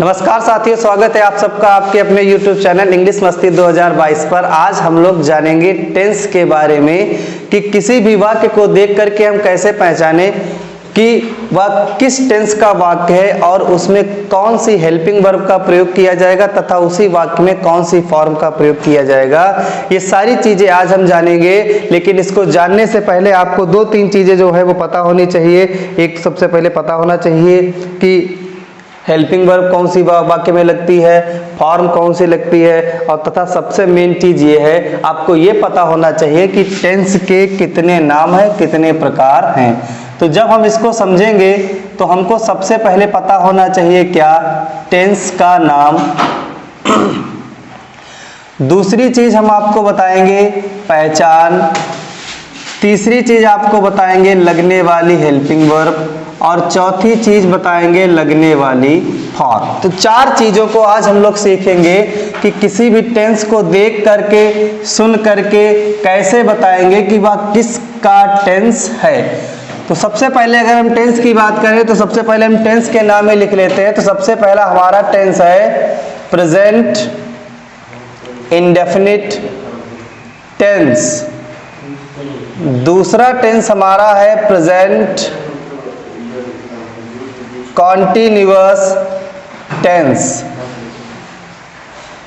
नमस्कार साथियों, स्वागत है आप सबका आपके अपने YouTube चैनल इंग्लिश मस्ती 2022 पर। आज हम लोग जानेंगे टेंस के बारे में कि किसी भी वाक्य को देख करके हम कैसे पहचाने कि वह किस टेंस का वाक्य है और उसमें कौन सी हेल्पिंग वर्ब का प्रयोग किया जाएगा तथा उसी वाक्य में कौन सी फॉर्म का प्रयोग किया जाएगा। ये सारी चीजें आज हम जानेंगे, लेकिन इसको जानने से पहले आपको दो तीन चीजें जो है वो पता होनी चाहिए। एक, सबसे पहले पता होना चाहिए कि हेल्पिंग वर्ब कौन सी वाक्य में लगती है, फॉर्म कौन सी लगती है, और तथा सबसे मेन चीज ये है आपको ये पता होना चाहिए कि टेंस के कितने नाम हैं, कितने प्रकार हैं। तो जब हम इसको समझेंगे तो हमको सबसे पहले पता होना चाहिए क्या, टेंस का नाम। दूसरी चीज हम आपको बताएंगे पहचान। तीसरी चीज आपको बताएंगे लगने वाली हेल्पिंग वर्ब, और चौथी चीज बताएंगे लगने वाली फॉर्म। तो चार चीजों को आज हम लोग सीखेंगे कि किसी भी टेंस को देख करके, सुन करके कैसे बताएंगे कि वह किसका टेंस है। तो सबसे पहले अगर हम टेंस की बात करें तो सबसे पहले हम टेंस के नाम में लिख लेते हैं। तो सबसे पहला हमारा टेंस है प्रेजेंट इंडेफिनिट टेंस। दूसरा टेंस हमारा है प्रेजेंट कॉन्टिन्यूअस टेंस।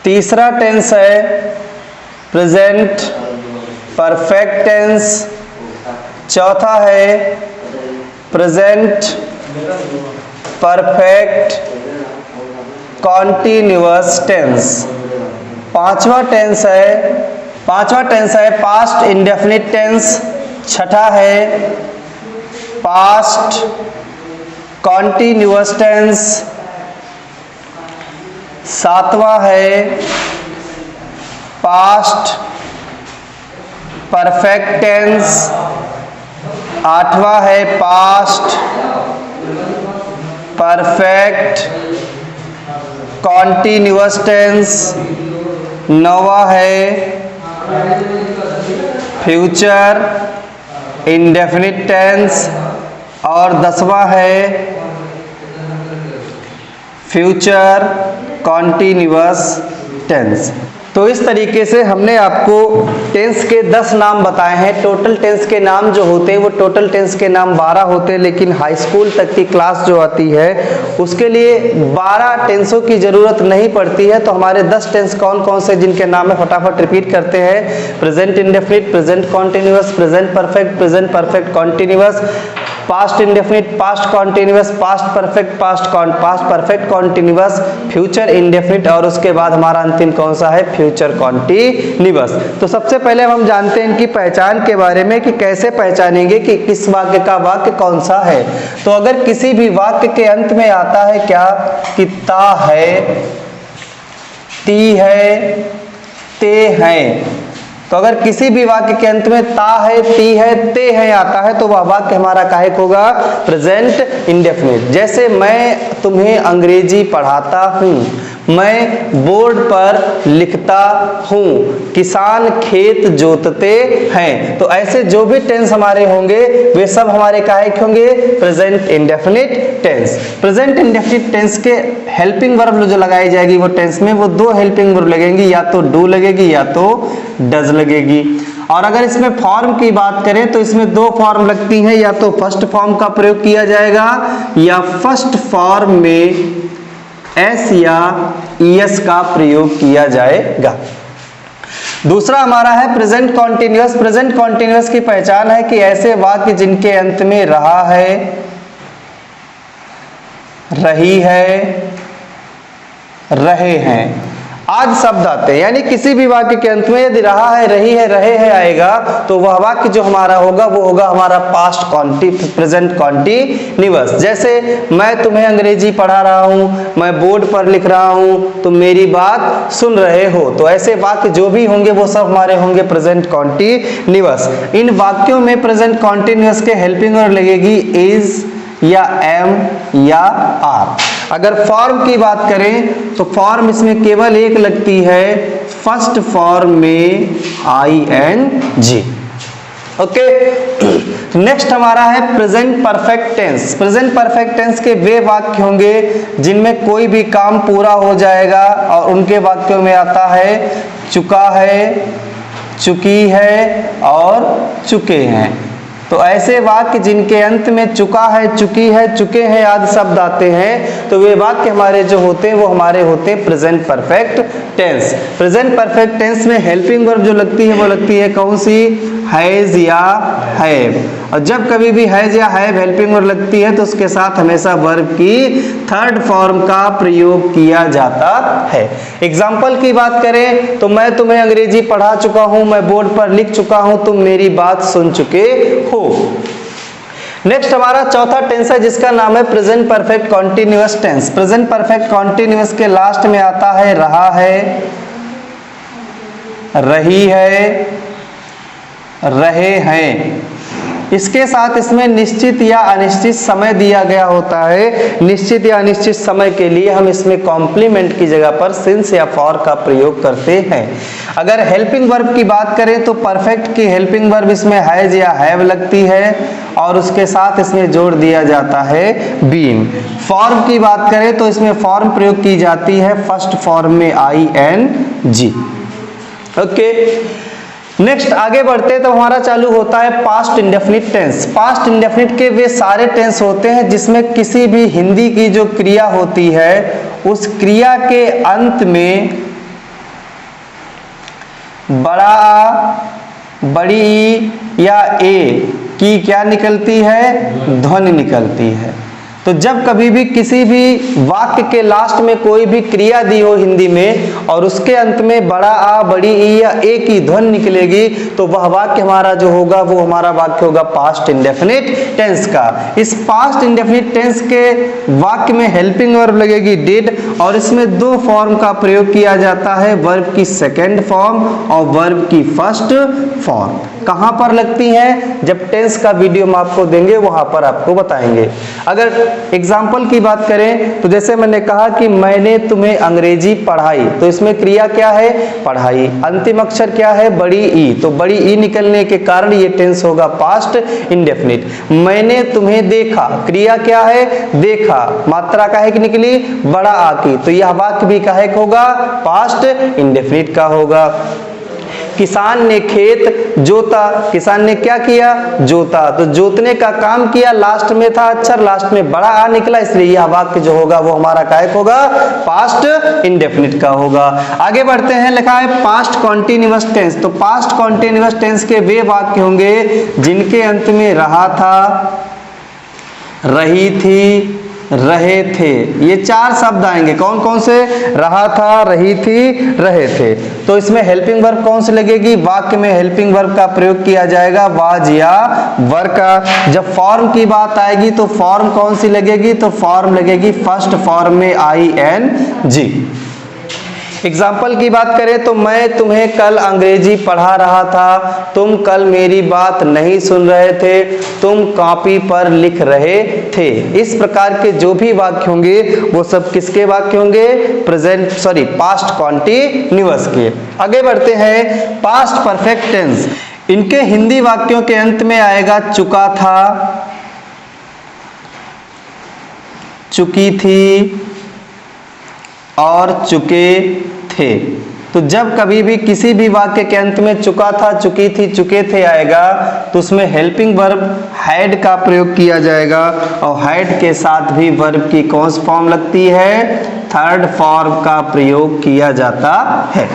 तीसरा टेंस है प्रेजेंट परफेक्ट टेंस। चौथा है प्रेजेंट परफेक्ट कॉन्टिन्यूअस टेंस। पांचवा टेंस है पास्ट इंडेफिनिट टेंस। छठा है पास्ट कॉन्टिन्यूअस टेंस। सातवां है पास्ट परफेक्ट टेंस। आठवां है पास्ट परफेक्ट कॉन्टिन्यूअस टेंस। नौवां है फ्यूचर इंडेफिनिट टेंस। और 10वां है फ्यूचर कॉन्टिन्यूअस टेंस। तो इस तरीके से हमने आपको टेंस के 10 नाम बताए हैं। टोटल टेंस के नाम जो होते हैं वो टोटल टेंस के नाम 12 होते हैं, लेकिन हाई स्कूल तक की क्लास जो आती है उसके लिए 12 टेंसों की जरूरत नहीं पड़ती है। तो हमारे 10 टेंस कौन कौन से जिनके नाम है फटाफट रिपीट करते हैं। Present indefinite, present continuous, present perfect, present perfect continuous, past indefinite, past continuous, past perfect, past perfect continuous, future indefinite, और उसके बाद हमारा अंतिम कौन सा है, फ्यूचर कॉन्टिन्यूअस। तो सबसे पहले हम जानते हैं इनकी पहचान के बारे में कि कैसे पहचानेंगे कि किस वाक्य का वाक्य कौन सा है। तो अगर किसी भी वाक्य के अंत में आता है क्या कि ता है, ती है, ते हैं, तो अगर किसी भी वाक्य के अंत में ता है, ती है, ते है आता है तो वह वाक्य हमारा काहे होगा, प्रेजेंट इंडेफिनिट। जैसे मैं तुम्हें अंग्रेजी पढ़ाता हूँ, मैं बोर्ड पर लिखता हूँ, किसान खेत जोतते हैं। तो ऐसे जो भी टेंस हमारे होंगे वे सब हमारे काहे के होंगे, present indefinite tense. Present indefinite tense के हेल्पिंग वर्ब जो लगाई जाएगी वो टेंस में, वो दो हेल्पिंग वर्ब लगेंगी, या तो डू लगेगी या तो डज लगेगी। और अगर इसमें फॉर्म की बात करें तो इसमें दो फॉर्म लगती हैं, या तो फर्स्ट फॉर्म का प्रयोग किया जाएगा या फर्स्ट फॉर्म में एस या ईएस का प्रयोग किया जाएगा। दूसरा हमारा है प्रेजेंट कॉन्टिन्यूअस। प्रेजेंट कॉन्टिन्यूअस की पहचान है कि ऐसे वाक्य जिनके अंत में रहा है, रही है, रहे हैं आज शब्द आते हैं। यानी किसी भी वाक्य के अंत में यदि रहा है, रही है, रहे हैं आएगा तो वह वाक्य जो हमारा होगा वो होगा हमारा पास्ट प्रेजेंट कॉन्टिन्यूअस। जैसे मैं तुम्हें अंग्रेजी पढ़ा रहा हूँ, मैं बोर्ड पर लिख रहा हूँ, तुम मेरी बात सुन रहे हो। तो ऐसे वाक्य जो भी होंगे वो सब हमारे होंगे प्रेजेंट कॉन्टिन्यूअस। इन वाक्यों में प्रेजेंट कॉन्टिन्यूअस के हेल्पिंग वर्ब लगेगी इज या एम या आर। अगर फॉर्म की बात करें तो फॉर्म इसमें केवल एक लगती है, फर्स्ट फॉर्म में I N G. Okay, next हमारा है present perfect tense. Present perfect tense के वे वाक्य होंगे जिनमें कोई भी काम पूरा हो जाएगा और उनके वाक्यों में आता है चुका है, चुकी है और चुके हैं। तो ऐसे वाक्य जिनके अंत में चुका है, चुकी है, चुके हैं आदि शब्द आते हैं, तो वे वाक्य हमारे जो होते हैं वो हमारे होते हैं present perfect tense. Present perfect tense में हेल्पिंग वर्ब जो लगती है वो लगती है कौन सी? हैज या हैव। और जब कभी भी हैज या हैव हेल्पिंग वर्ब लगती है तो उसके साथ हमेशा वर्ब की थर्ड फॉर्म का प्रयोग किया जाता है। एग्जाम्पल की बात करें तो मैं तुम्हें अंग्रेजी पढ़ा चुका हूं, मैं बोर्ड पर लिख चुका हूं, तुम मेरी बात सुन चुके हो। नेक्स्ट हमारा चौथा टेंस है जिसका नाम है present perfect continuous tense. Present perfect continuous के लास्ट में आता है रहा है, रही है, रहे हैं। इसके साथ इसमें निश्चित या अनिश्चित समय दिया गया होता है। निश्चित या अनिश्चित समय के लिए हम इसमें कॉम्प्लीमेंट की जगह पर सिंस या फॉर का प्रयोग करते हैं। अगर हेल्पिंग वर्ब की बात करें तो परफेक्ट की हेल्पिंग वर्ब इसमें हैज या हैव लगती है और उसके साथ इसमें जोड़ दिया जाता है बीन। फॉर्म की बात करें तो इसमें फॉर्म प्रयोग की जाती है फर्स्ट फॉर्म में ING। ओके, नेक्स्ट आगे बढ़ते हैं तो हमारा चालू होता है past indefinite tense. Past indefinite के वे सारे टेंस होते हैं जिसमें किसी भी हिंदी की जो क्रिया होती है उस क्रिया के अंत में बड़ा आ, बड़ी ई या ए की क्या निकलती है? ध्वनि निकलती है। तो जब कभी भी किसी भी वाक्य के लास्ट में कोई भी क्रिया दी हो हिंदी में और उसके अंत में बड़ा आ, बड़ी ई या ए की ध्वनि निकलेगी तो वह वाक्य हमारा जो होगा वो हमारा वाक्य होगा पास्ट इंडेफिनिट टेंस का। इस पास्ट इंडेफिनिट टेंस के वाक्य में हेल्पिंग वर्ब लगेगी डिड और इसमें दो फॉर्म का प्रयोग किया जाता है, वर्ब की सेकेंड फॉर्म और वर्ब की फर्स्ट फॉर्म। कहां पर लगती हैं? जब टेंस का वीडियो हम आपको देंगे वहां पर आपको बताएंगे। अगर एग्जाम्पल की बात करें तो जैसे मैंने कहा कि मैंने तुम्हें अंग्रेजी पढ़ाई, तो इसमें क्रिया क्या है? पढ़ाई। अंतिम अक्षर क्या है? बड़ी ई, तो बड़ी ई निकलने के कारण ये टेंस होगा पास्ट इंडेफिनिट। मैंने तुम्हें देखा, क्रिया क्या है? देखा। मात्रा काहे की निकली? बड़ा आ की, तो यह वाक्य भी काहे का होगा? पास्ट इंडेफिनिट का होगा। किसान ने खेत जोता, किसान ने क्या किया? जोता। तो जोतने का काम किया, लास्ट में था अक्षर, लास्ट में बड़ा आ निकला, इसलिए यह वाक्य जो होगा वो हमारा काहे होगा? पास्ट इंडेफिनिट का होगा। आगे बढ़ते हैं, लिखा है पास्ट कॉन्टिन्यूअस टेंस। तो पास्ट कॉन्टिन्यूअस टेंस के वे वाक्य होंगे जिनके अंत में रहा था, रही थी, रहे थे। ये चार शब्द आएंगे। कौन कौन से? रहा था, रही थी, रहे थे। तो इसमें हेल्पिंग वर्ब कौन सी लगेगी? वाक्य में हेल्पिंग वर्ब का प्रयोग किया जाएगा वाज या वर का। जब फॉर्म की बात आएगी तो फॉर्म कौन सी लगेगी? तो फॉर्म लगेगी फर्स्ट फॉर्म में ING। एग्जाम्पल की बात करें तो मैं तुम्हें कल अंग्रेजी पढ़ा रहा था, तुम कल मेरी बात नहीं सुन रहे थे, तुम कॉपी पर लिख रहे थे। इस प्रकार के जो भी वाक्य होंगे वो सब किसके वाक्य होंगे? पास्ट कॉन्टिन्यूअस के। आगे बढ़ते हैं, पास्ट परफेक्ट टेंस। इनके हिंदी वाक्यों के अंत में आएगा चुका था, चुकी थी और चुके थे। तो जब कभी भी किसी भी वाक्य के अंत में चुका था, चुकी थी, चुके थे आएगा तो उसमें हेल्पिंग वर्ब हैड का प्रयोग किया जाएगा और हैड के साथ भी वर्ब की कौन सी फॉर्म लगती है? थर्ड फॉर्म का प्रयोग किया जाता है।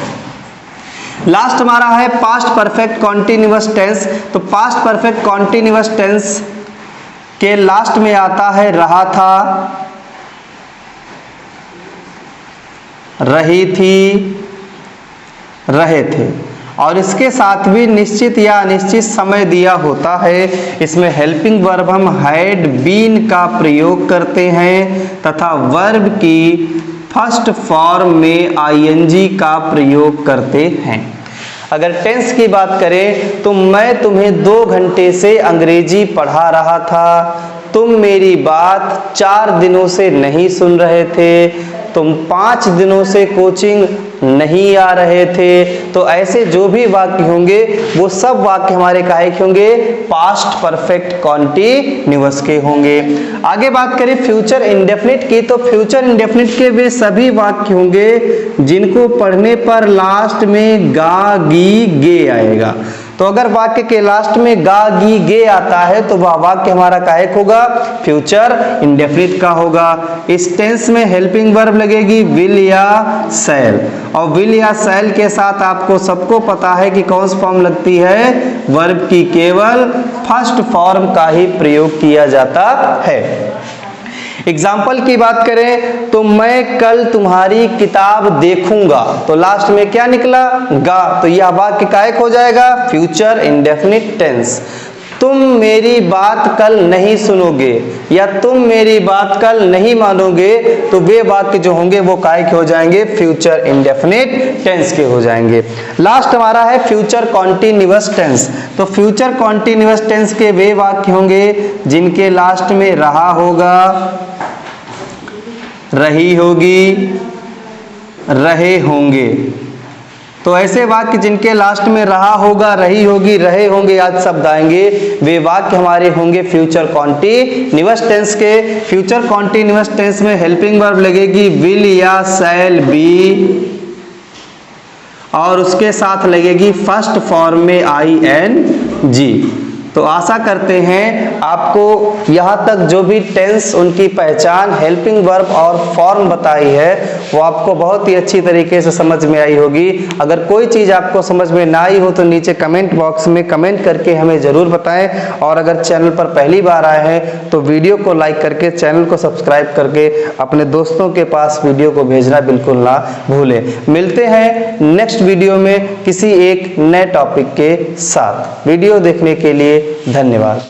लास्ट हमारा है पास्ट परफेक्ट कॉन्टिन्यूअस टेंस। तो पास्ट परफेक्ट कॉन्टिन्यूअस टेंस के लास्ट में आता है रहा था, रही थी, रहे थे और इसके साथ भी निश्चित या अनिश्चित समय दिया होता है। इसमें हेल्पिंग वर्ब हम हैड बीन का प्रयोग करते हैं तथा वर्ब की फर्स्ट फॉर्म में ING का प्रयोग करते हैं। अगर टेंस की बात करें तो मैं तुम्हें 2 घंटे से अंग्रेजी पढ़ा रहा था, तुम मेरी बात 4 दिनों से नहीं सुन रहे थे, तुम 5 दिनों से कोचिंग नहीं आ रहे थे। तो ऐसे जो भी वाक्य होंगे वो सब वाक्य हमारे काहे के होंगे, पास्ट परफेक्ट कॉन्टिन्यूअस के होंगे। आगे बात करें फ्यूचर इंडेफिनिट की, तो फ्यूचर इंडेफिनिट के वे सभी वाक्य होंगे जिनको पढ़ने पर लास्ट में गा गी गे आएगा। तो अगर वाक्य के लास्ट में गा गी गे आता है तो वह वाक्य हमारा काहे का होगा, फ्यूचर इंडेफिनिट का होगा। इस टेंस में हेल्पिंग वर्ब लगेगी विल या शैल, और विल या शैल के साथ आपको सबको पता है कि कौन सी फॉर्म लगती है, वर्ब की केवल फर्स्ट फॉर्म का ही प्रयोग किया जाता है। एग्जाम्पल की बात करें तो मैं कल तुम्हारी किताब देखूंगा, तो लास्ट में क्या निकला, गा, तो यह वाक्य काहे हो जाएगा, फ्यूचर इंडेफिनिट टेंस। तुम मेरी बात कल नहीं सुनोगे या तुम मेरी बात कल नहीं मानोगे, तो वे वाक्य जो होंगे वो काहे के हो जाएंगे, फ्यूचर इंडेफिनिट टेंस के हो जाएंगे। लास्ट हमारा है फ्यूचर कॉन्टिन्यूअस टेंस। तो फ्यूचर कॉन्टिन्यूअस टेंस के वे वाक्य होंगे जिनके लास्ट में रहा होगा, रही होगी, रहे होंगे। तो ऐसे वाक्य जिनके लास्ट में रहा होगा, रही होगी, रहे होंगे आदि शब्द आएंगे, वे वाक्य हमारे होंगे फ्यूचर कॉन्टिन्यूअस टेंस के। फ्यूचर कॉन्टिन्यूअस टेंस में हेल्पिंग वर्ब लगेगी विल या शैल बी, और उसके साथ लगेगी फर्स्ट फॉर्म में ING। तो आशा करते हैं आपको यहाँ तक जो भी टेंस, उनकी पहचान, हेल्पिंग वर्ब और फॉर्म बताई है वो आपको बहुत ही अच्छी तरीके से समझ में आई होगी। अगर कोई चीज़ आपको समझ में ना आई हो तो नीचे कमेंट बॉक्स में कमेंट करके हमें ज़रूर बताएं, और अगर चैनल पर पहली बार आए हैं तो वीडियो को लाइक करके चैनल को सब्सक्राइब करके अपने दोस्तों के पास वीडियो को भेजना बिल्कुल ना भूलें। मिलते हैं नेक्स्ट वीडियो में किसी एक नए टॉपिक के साथ। वीडियो देखने के लिए धन्यवाद।